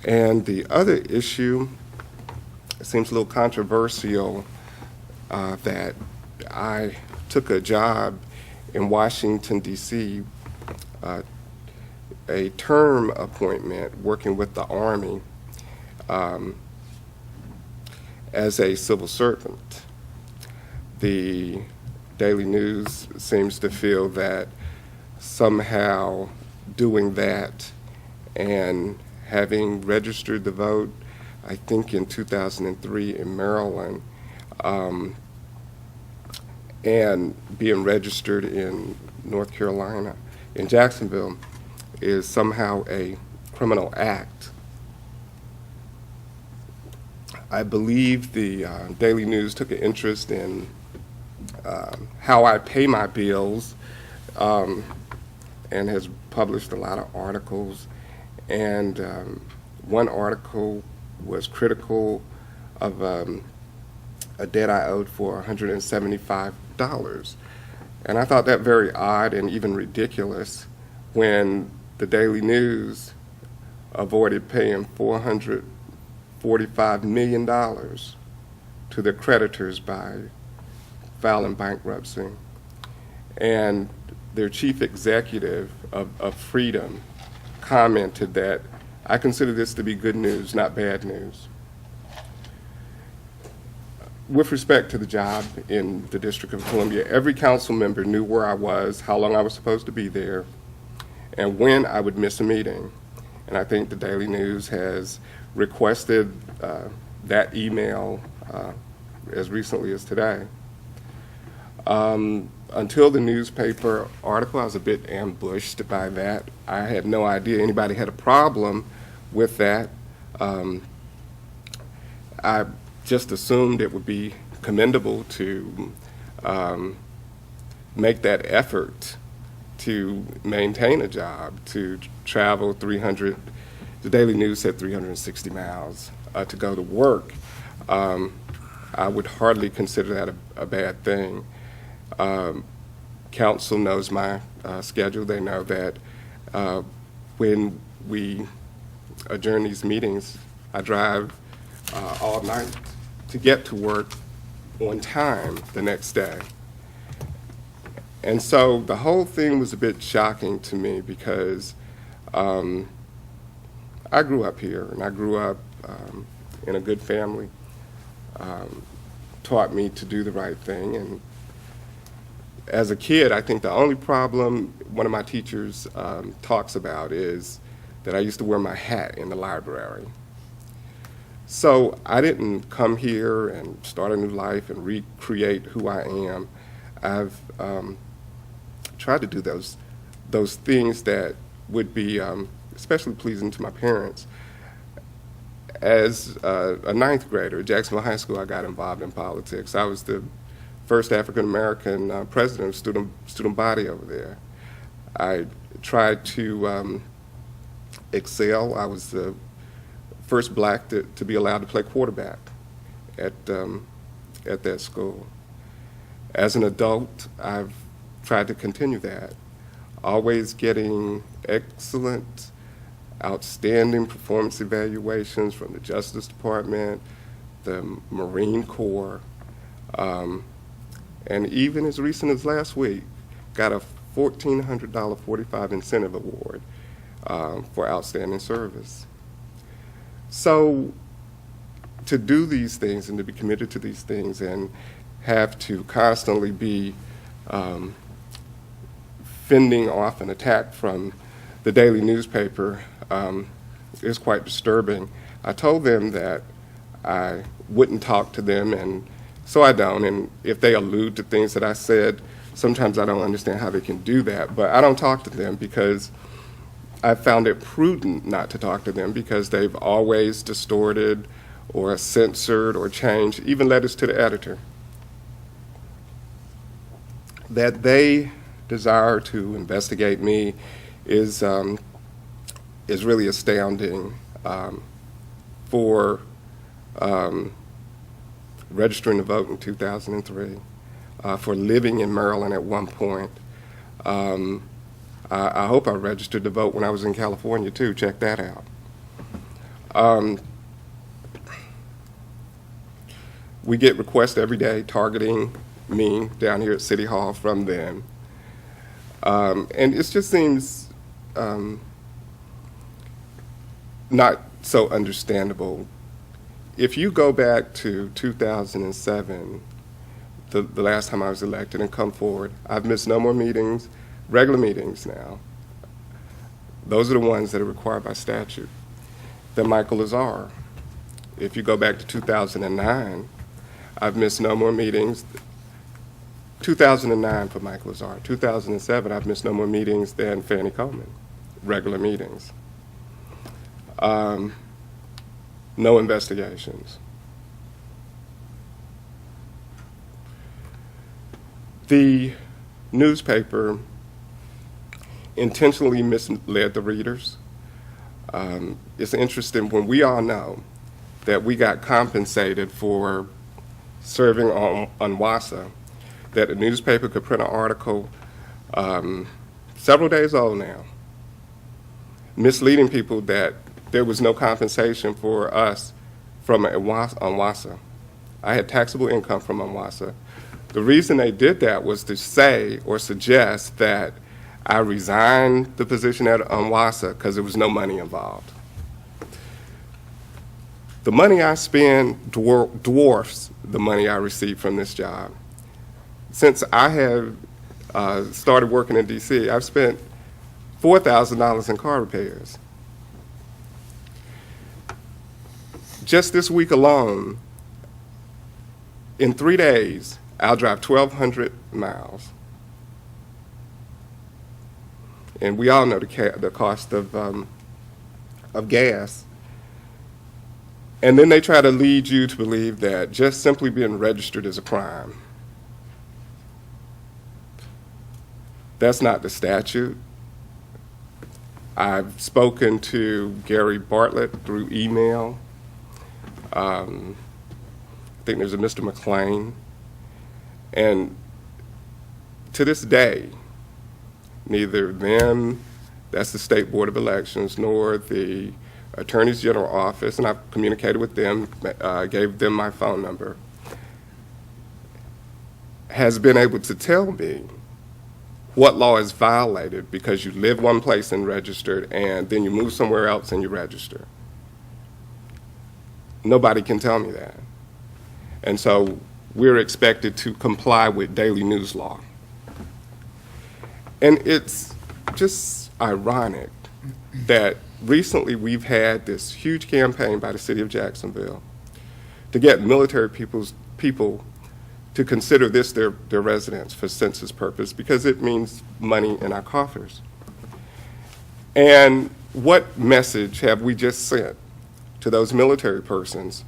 And the other issue, it seems a little controversial, that I took a job in Washington, D.C., a term appointment working with the Army as a civil servant. The Daily News seems to feel that somehow doing that and having registered to vote, I think in 2003 in Maryland, and being registered in North Carolina, in Jacksonville, is somehow a criminal act. I believe the Daily News took an interest in how I pay my bills, and has published a lot of articles. And one article was critical of a debt I owed for $175. And I thought that very odd and even ridiculous when the Daily News avoided paying $445 million to their creditors by filing bankruptcy. And their chief executive of Freedom commented that, "I consider this to be good news, not bad news." With respect to the job in the District of Columbia, every council member knew where I was, how long I was supposed to be there, and when I would miss a meeting. And I think the Daily News has requested that email as recently as today. Until the newspaper article, I was a bit ambushed by that. I had no idea anybody had a problem with that. I just assumed it would be commendable to make that effort to maintain a job, to travel 300, the Daily News said 360 miles to go to work. I would hardly consider that a bad thing. Council knows my schedule. They know that when we adjourn these meetings, I drive all night to get to work on time the next day. And so the whole thing was a bit shocking to me because I grew up here, and I grew up in a good family, taught me to do the right thing. And as a kid, I think the only problem one of my teachers talks about is that I used to wear my hat in the library. So I didn't come here and start a new life and recreate who I am. I've tried to do those things that would be especially pleasing to my parents. As a ninth grader at Jacksonville High School, I got involved in politics. I was the first African-American president of student body over there. I tried to excel. I was the first black to be allowed to play quarterback at that school. As an adult, I've tried to continue that, always getting excellent, outstanding performance evaluations from the Justice Department, the Marine Corps, and even as recent as last week, got a $1,400 45 incentive award for outstanding service. So to do these things and to be committed to these things and have to constantly be fending off an attack from the daily newspaper is quite disturbing. I told them that I wouldn't talk to them, and so I don't. And if they allude to things that I said, sometimes I don't understand how they can do that. But I don't talk to them because I found it prudent not to talk to them because they've always distorted or censored or changed, even letters to the editor. That they desire to investigate me is really astounding for registering to vote in 2003, for living in Maryland at one point. I hope I registered to vote when I was in California too. Check that out. We get requests every day targeting me down here at City Hall from them. And it just seems not so understandable. If you go back to 2007, the last time I was elected, and come forward, I've missed no more meetings, regular meetings now. Those are the ones that are required by statute. Then Michael Lazar. If you go back to 2009, I've missed no more meetings. 2009 for Michael Lazar. 2007, I've missed no more meetings than Fannie Coleman, regular meetings. No investigations. The newspaper intentionally misled the readers. It's interesting when we all know that we got compensated for serving on WASA, that a newspaper could print an article several days old now, misleading people that there was no compensation for us from WASA. I had taxable income from WASA. The reason they did that was to say or suggest that I resigned the position at WASA because there was no money involved. The money I spend dwarfs the money I receive from this job. Since I have started working in D.C., I've spent $4,000 in car repairs. Just this week alone, in 3 days, I'll drive 1,200 miles. And we all know the cost of gas. And then they try to lead you to believe that just simply being registered is a crime. That's not the statute. I've spoken to Gary Bartlett through email. I think there's a Mr. McLean. And to this day, neither them, that's the State Board of Elections, nor the Attorney's General Office, and I've communicated with them, gave them my phone number, has been able to tell me what law is violated because you live one place and registered, and then you move somewhere else and you register. Nobody can tell me that. And so we're expected to comply with daily news law. And it's just ironic that recently we've had this huge campaign by the city of Jacksonville to get military people to consider this their residence for census purpose because it means money in our coffers. And what message have we just sent to those military persons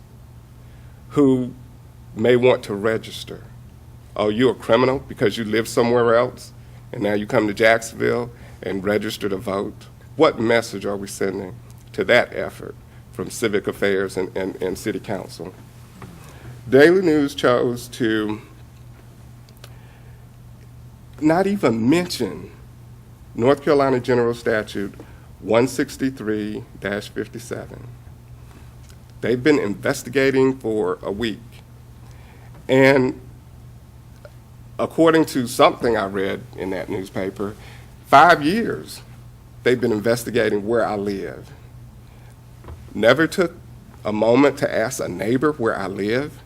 who may want to register? Oh, you're a criminal because you live somewhere else and now you come to Jacksonville and register to vote? What message are we sending to that effort from Civic Affairs and City Council? Daily News chose to not even mention North Carolina General Statute 163-57. They've been investigating for a week. And according to something I read in that newspaper, 5 years they've been investigating where I live. Never took a moment to ask a neighbor where I live.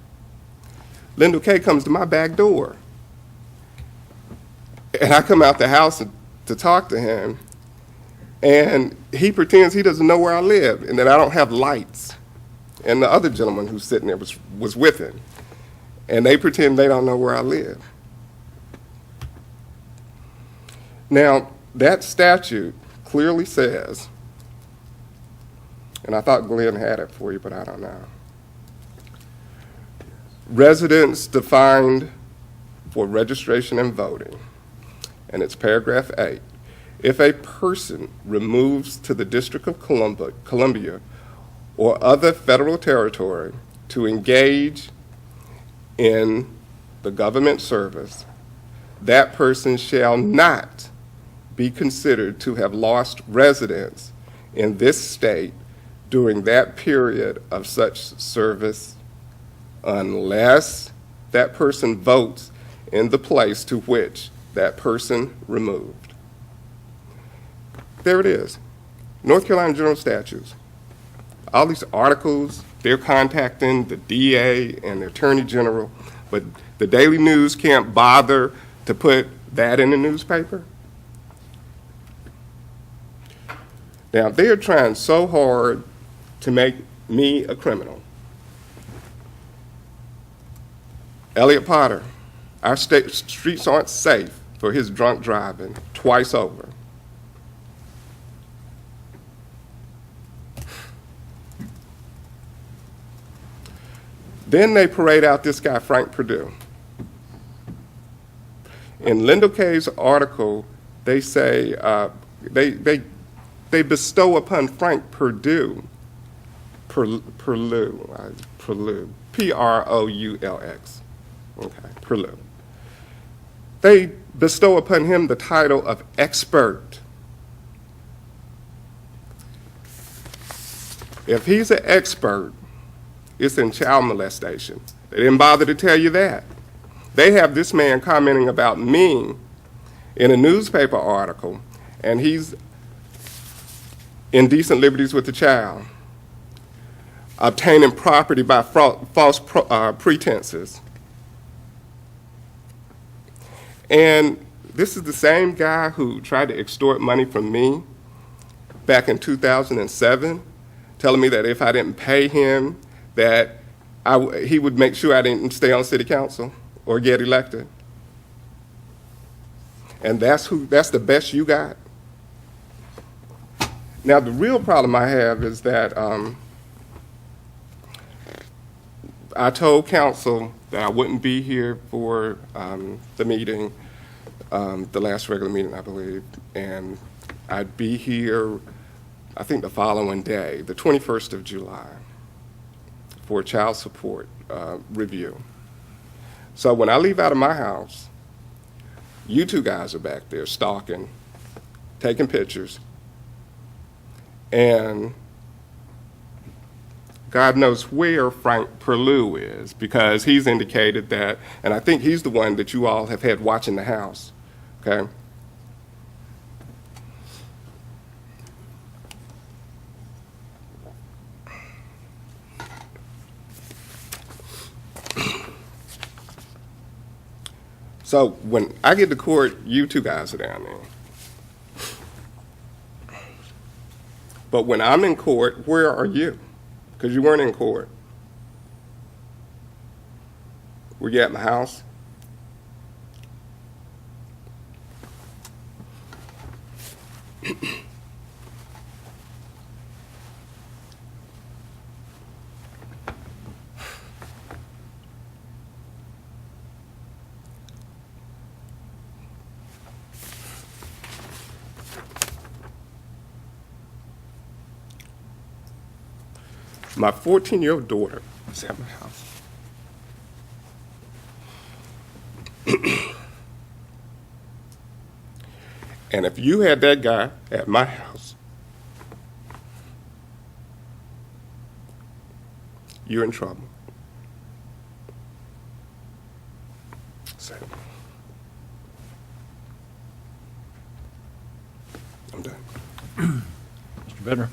Lindell K comes to my back door. And I come out the house to talk to him, and he pretends he doesn't know where I live and that I don't have lights. And the other gentleman who's sitting there was with him. And they pretend they don't know where I live. Now, that statute clearly says, and I thought Glenn had it for you, but I don't know. Residence defined for registration and voting, and it's paragraph 8. If a person removes to the District of Columbia or other federal territory to engage in the government service, that person shall not be considered to have lost residence in this state during that period of such service unless that person votes in the place to which that person removed. There it is. North Carolina General Statutes. All these articles, they're contacting the DA and the Attorney General, but the Daily News can't bother to put that in the newspaper. Now, they're trying so hard to make me a criminal. Elliot Potter, our streets aren't safe for his drunk driving twice over. Then they parade out this guy, Frank Perdue. In Lindell K's article, they say they bestow upon Frank Perdue, Perlux, P-R-O-U-L-X, okay, Perlux. They bestow upon him the title of expert. If he's an expert, it's in child molestation. They didn't bother to tell you that. They have this man commenting about me in a newspaper article, and he's indecent liberties with the child, obtaining property by false pretenses. And this is the same guy who tried to extort money from me back in 2007, telling me that if I didn't pay him, that he would make sure I didn't stay on city council or get elected. And that's the best you got? Now, the real problem I have is that I told council that I wouldn't be here for the meeting, the last regular meeting, I believe, and I'd be here, I think, the following day, the 21st of July, for a child support review. So when I leave out of my house, you two guys are back there stalking, taking pictures, and God knows where Frank Perlux is, because he's indicated that, and I think he's the one that you all have had watching the house, okay? So when I get to court, you two guys are down there. But when I'm in court, where are you? Because you weren't in court. Were you at my house? My 14-year-old daughter was at my house. And if you had that guy at my house, you're in trouble. So, I'm done. Mr. Bedner.